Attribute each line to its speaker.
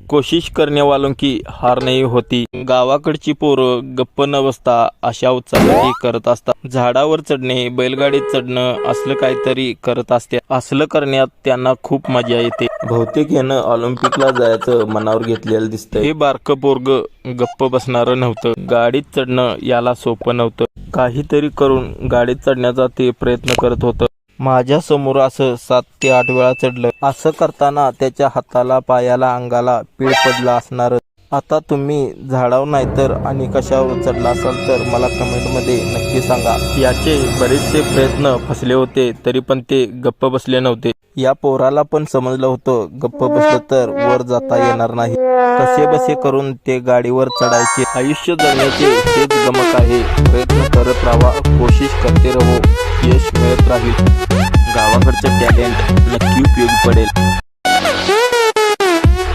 Speaker 1: कोशिश करने वालों की हार नाही होती। गावाकडची पोरं गप्प न बसता अशा उत्साहाने करत असतात। झाडावर चढणे, बैलगाडीत चढणं असलं काहीतरी करत असते। असलं करण्यात त्यांना खूप मजा येते। बहुतेक यानं ऑलिम्पिकला जायचं मनावर घेतलेलं दिसतंय। हे बारकं पोरग गप्प बसणार नव्हतं। गाडीत चढणं याला सोपं नव्हतं। काहीतरी करून गाडीत चढण्याचा ते प्रयत्न करत होतं। माझ्या समोर असं 7 ते 8 वेळा चढलं। असं करताना त्याच्या हाताला, पायाला, अंगाला पीळ पडला असणार। आता तुम्ही झाडावर नाही तर आणि कशावर चढला असाल तर मला कमेंटमध्ये नक्की सांगा। याचे बरेचसे प्रयत्न फसले होते तरी पण ते गप्प बसले नव्हते। या पोराला पण समजलं होतं गप्प बसलं तर वर जाता येणार नाही। कसे बसे करून ते गाडीवर चढायचे। आयुष्य जगण्याचे हेच गमक आहे। प्रयत्न करत राहा, कोशिश करते रहो, यश मिळत राहील। गावाकडचं टॅलेंट नक्की उपयोगी पडेल।